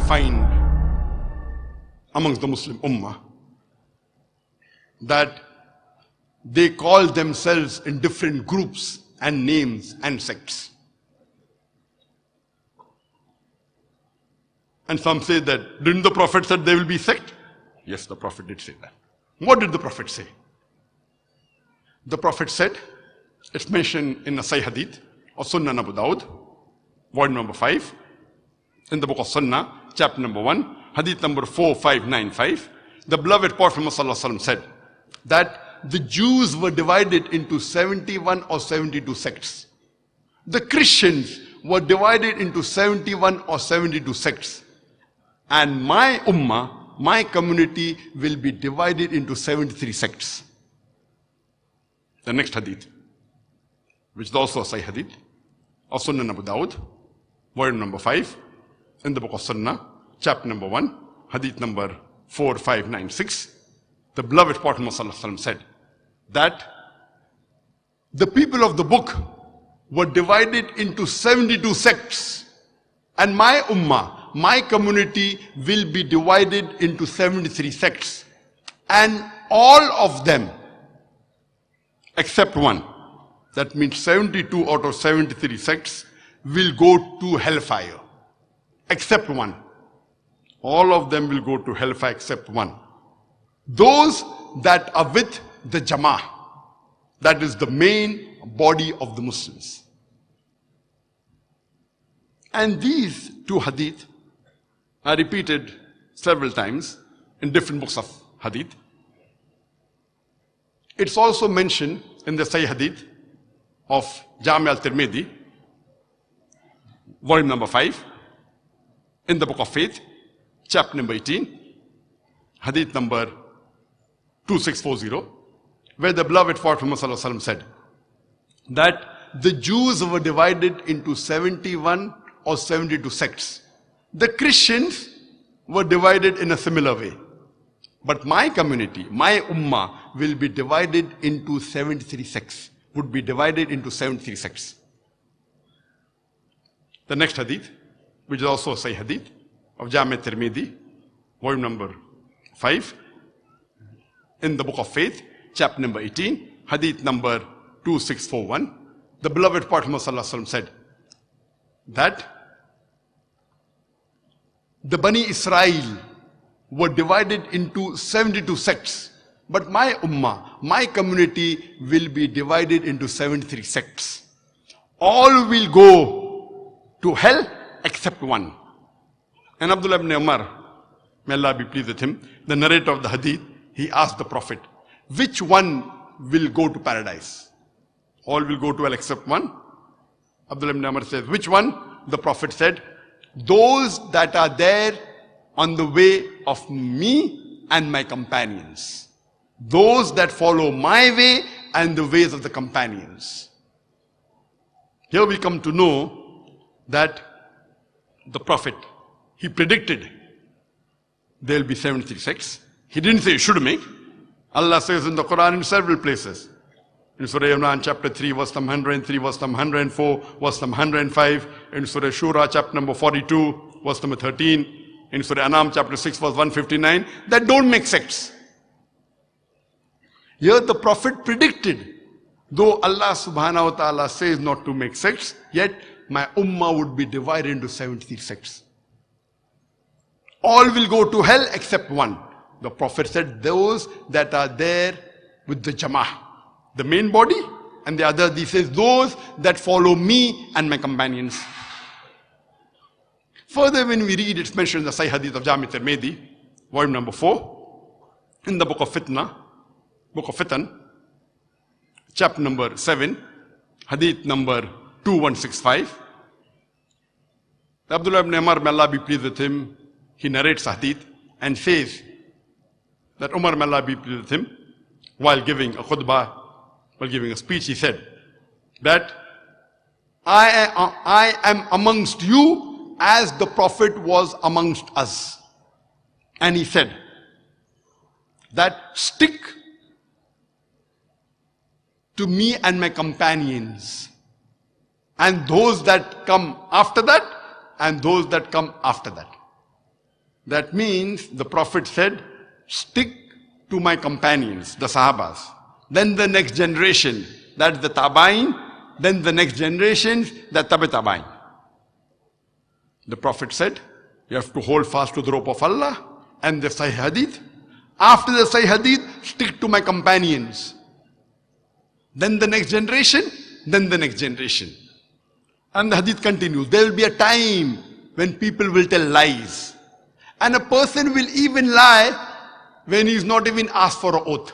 find amongst the Muslim Ummah that they call themselves in different groups and names and sects. And some say that, didn't the Prophet said there will be sect? Yes, the Prophet did say that. What did the Prophet say? The Prophet said, it's mentioned in the Sahih Hadith of Sunnah Abu Dawud, volume number 5, in the book of Sunnah, chapter number 1, Hadith number 4595. The beloved Prophet Muhammad said that the Jews were divided into 71 or 72 sects. The Christians were divided into 71 or 72 sects. And my ummah, my community will be divided into 73 sects. The next hadith, which is also a Sahih hadith, of Sunnah Abu Dawud, volume number 5, in the book of Sunnah, chapter number 1, hadith number 4596. The beloved Prophet Muhammad said that the people of the book were divided into 72 sects, and my ummah, my community will be divided into 73 sects, and all of them except one, that means 72 out of 73 sects will go to hellfire, except one. All of them will go to hellfire except one. Those that are with the Jama'ah, that is the main body of the Muslims. And these two hadith are repeated several times in different books of hadith. It's also mentioned in the Sahih Hadith of Jami al-Tirmidhi, volume number 5, in the book of Faith, chapter number 18, hadith number 2640, where the beloved Prophet Muhammad said that the Jews were divided into 71 or 72 sects. The Christians were divided in a similar way. But my community, my ummah, will be divided into 73 sects, would be divided into 73 sects. The next hadith, which is also a Sahih hadith of Jami al-Tirmidhi, volume number 5, in the book of Faith, chapter number 18, hadith number 2641, the beloved Prophet Muhammad said that the Bani Israel were divided into 72 sects, but my ummah, my community will be divided into 73 sects. All will go to hell except one. And Abdullah ibn Umar, may Allah be pleased with him, the narrator of the hadith, he asked the Prophet, which one will go to paradise? All will go to hell except one. Abdullah ibn Umar says, which one? The Prophet said, those that are there on the way of me and my companions. Those that follow my way and the ways of the companions. Here we come to know that the Prophet, he predicted there will be 73 sects. He didn't say you should make. Allah says in the Quran in several places. In Surah Imran chapter 3, verse number 103, verse number 104, verse number 105. In Surah Shura chapter number 42, verse number 13. In Surah Anam chapter 6, verse 159, that don't make sects. Here the Prophet predicted, though Allah subhanahu wa ta'ala says not to make sects, yet my ummah would be divided into 73 sects. All will go to hell except one. The Prophet said those that are there with the Jama'ah, the main body, and the other, he says those that follow me and my companions. Further, when we read, it's mentioned in the Sahih Hadith of Jami al-Tirmidhi, volume number 4, in the book of Fitan, chapter number 7, Hadith number 2165. Abdullah ibn Umar, may Allah be pleased with him, he narrates a hadith and says that Umar, may Allah be pleased with him, while giving a khutbah, while giving a speech, he said that I am amongst you as the Prophet was amongst us. And he said that stick to me and my companions, and those that come after that, and those that come after that. That means the Prophet said, stick to my companions, the Sahabas. Then the next generation, that's the Tabain. Then the next generation, the Tabi Tabain. The Prophet said, you have to hold fast to the rope of Allah and the Sahih Hadith. After the Sahih Hadith, stick to my companions. Then the next generation, then the next generation. And the Hadith continues. There will be a time when people will tell lies. And a person will even lie when he is not even asked for an oath.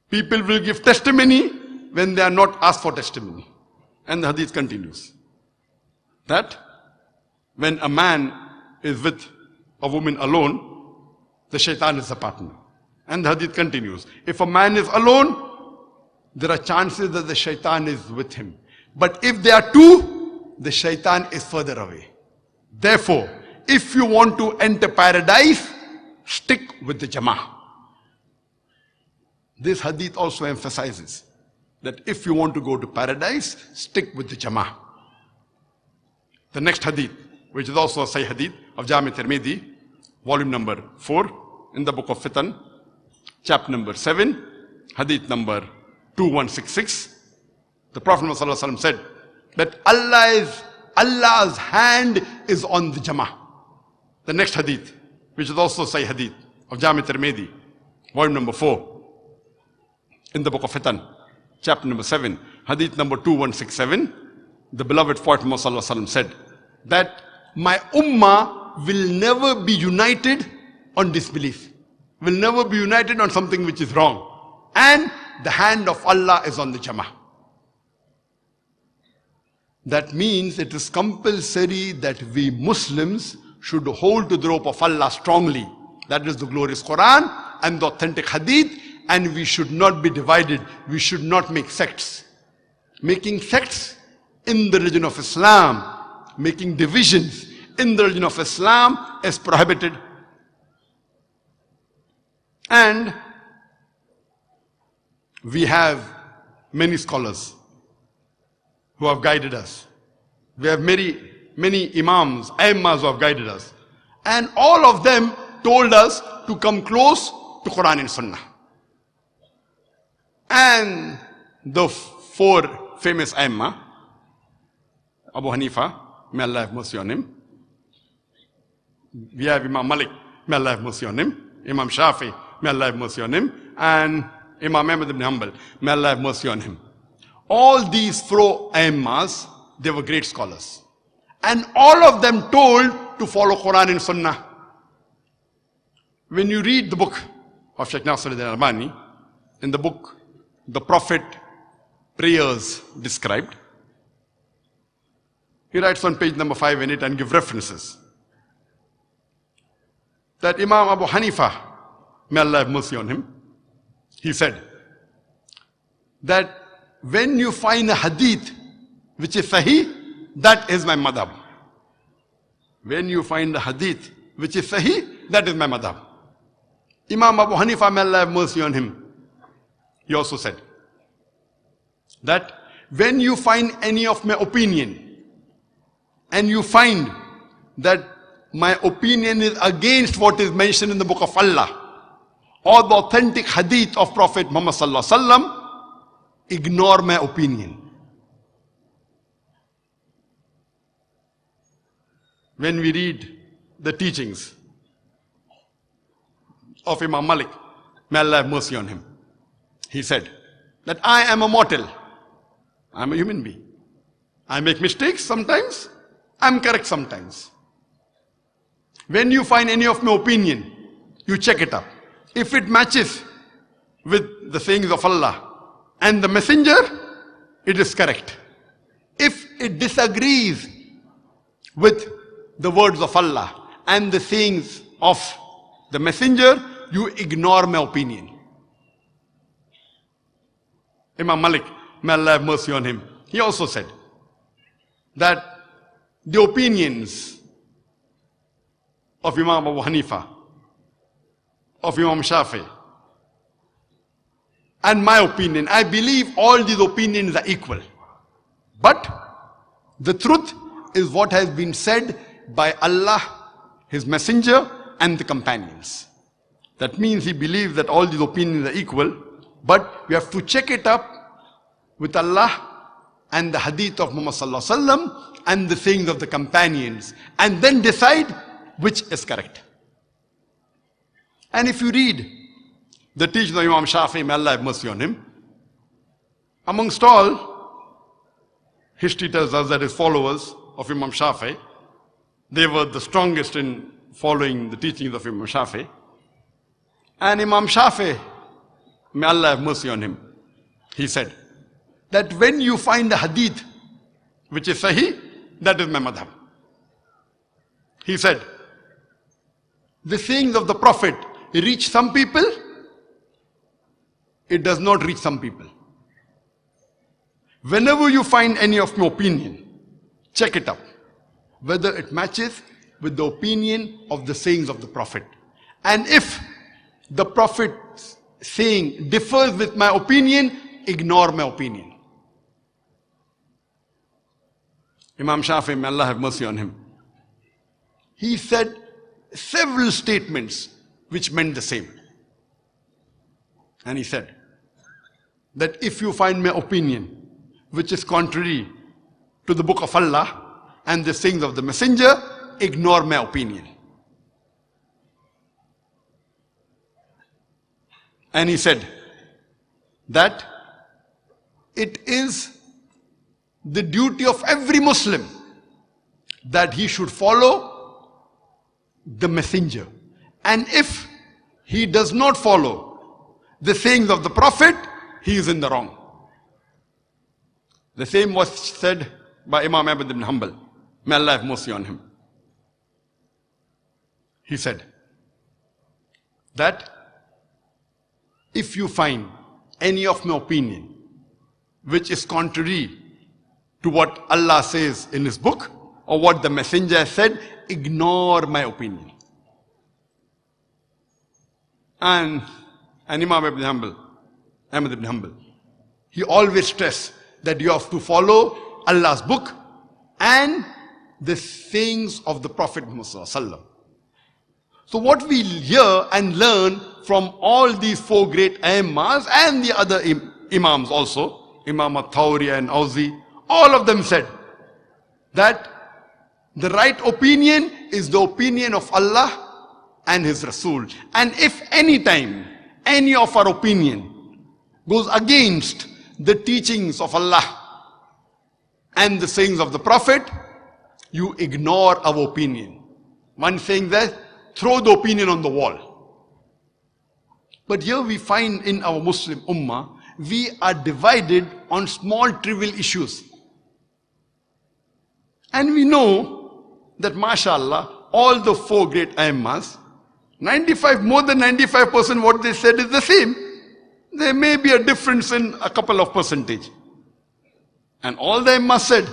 People will give testimony when they are not asked for testimony. And the Hadith continues. That when a man is with a woman alone, the shaitan is a partner. And the Hadith continues. If a man is alone, there are chances that the shaitan is with him. But if they are two, the shaitan is further away. Therefore, if you want to enter paradise, stick with the Jama'ah. This hadith also emphasizes that if you want to go to paradise, stick with the Jama'ah. The next hadith, which is also a Sahih hadith of Jami Tirmidhi, volume number 4, in the book of Fitan, chapter number 7, hadith number 2166. The Prophet ﷺ said that Allah's hand is on the Jama'ah. The next hadith, which is also Sahih hadith of Jami Tirmidhi, volume number 4, in the book of Fitan, chapter number 7, hadith number 2167, the beloved Prophet ﷺ said that my ummah will never be united on disbelief, will never be united on something which is wrong. And the hand of Allah is on the Jama'ah. That means it is compulsory that we Muslims should hold to the rope of Allah strongly. That is the glorious Quran and the authentic hadith. And we should not be divided. We should not make sects. Making sects in the religion of Islam, making divisions in the religion of Islam is prohibited. And we have many scholars who have guided us. We have many imams, aimmas who have guided us. And all of them told us to come close to Quran and Sunnah. And the four famous aimma, Abu Hanifa, may Allah have mercy on him. We have Imam Malik, may Allah have mercy on him. Imam Shafi, may Allah have mercy on him. And Imam Ahmad ibn Hanbal, may Allah have mercy on him. All these four aimmas, they were great scholars. And all of them told to follow Quran and Sunnah. When you read the book of Shaykh Nasiruddin Albani, in the book, the Prophet prayers described, he writes on page number 5 in it and give references. That Imam Abu Hanifa, may Allah have mercy on him, he said that when you find a hadith which is sahih, that is my madhab. When you find a hadith which is sahih, that is my madhab. Imam Abu Hanifa, may Allah have mercy on him, he also said that when you find any of my opinion and you find that my opinion is against what is mentioned in the book of Allah or the authentic hadith of Prophet Muhammad sallallahu alaihi wasallam, ignore my opinion. When we read the teachings of Imam Malik, may Allah have mercy on him, he said that I am a mortal. I am a human being. I make mistakes sometimes. I am correct sometimes. When you find any of my opinion, you check it up. If it matches with the sayings of Allah and the Messenger, it is correct. If it disagrees with the words of Allah and the sayings of the Messenger, you ignore my opinion. Imam Malik, may Allah have mercy on him, he also said that the opinions of Imam Abu Hanifa, of Imam Shafi, and my opinion, I believe all these opinions are equal. But the truth is what has been said by Allah his messenger, and the companions. That means he believes that all these opinions are equal, but we have to check it up with Allah and the hadith of Muhammad sallallahu alaihi wasallam and the sayings of the companions, and then decide which is correct. And if you read the teachings of Imam Shafi'i, may Allah have mercy on him, amongst all, history tells us that his followers of Imam Shafi'i, they were the strongest in following the teachings of Imam Shafi'i. And Imam Shafi'i, may Allah have mercy on him, he said that when you find a hadith which is sahih, that is my madhab. He said, the sayings of the Prophet reach some people, it does not reach some people. Whenever you find any of my opinion, check it up, whether it matches with the opinion of the sayings of the Prophet. And if the Prophet's saying differs with my opinion, ignore my opinion. Imam Shafi'i, may Allah have mercy on him, he said several statements which meant the same. And he said that if you find my opinion which is contrary to the book of Allah and the sayings of the messenger, ignore my opinion. And he said that it is the duty of every Muslim that he should follow the messenger. And if he does not follow the sayings of the Prophet, he is in the wrong. The same was said by Imam Ahmad ibn Hanbal. May Allah have mercy on him. He said that if you find any of my opinion which is contrary to what Allah says in his book or what the messenger has said, ignore my opinion. And Imam ibn Hanbal, Ahmad ibn Hanbal, he always stressed that you have to follow Allah's book and the sayings of the Prophet Muhammad sallallahu alaihi wasallam. So what we hear and learn from all these four great Aimmas and the other Imams also, Imam al-Thawri and Auzi, all of them said that the right opinion is the opinion of Allah and His Rasul. And if any time any of our opinion goes against the teachings of Allah and the sayings of the Prophet, you ignore our opinion. One saying that, throw the opinion on the wall. But here we find in our Muslim Ummah, we are divided on small trivial issues. And we know that mashallah, all the four great Aimmas, more than 95% what they said is the same. There may be a difference in a couple of percentage. And all the Aimmas said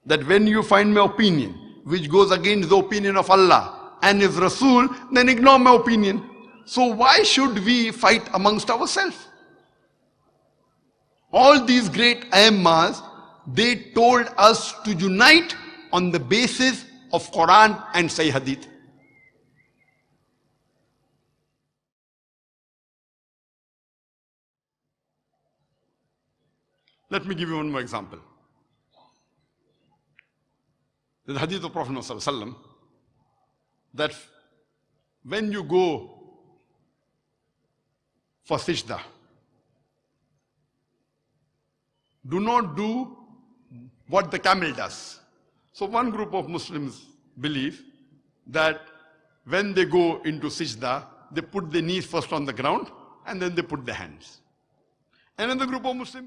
that when you find my opinion which goes against the opinion of Allah and His Rasul, then ignore my opinion. So why should we fight amongst ourselves? All these great Aimmas, they told us to unite on the basis of Quran and Sahih Hadith. Let me give you one more example. The Hadith of Prophet ﷺ, that when you go for sajda, do not do what the camel does. So one group of Muslims believe that when they go into sajda, they put their knees first on the ground and then they put their hands. Another group of Muslims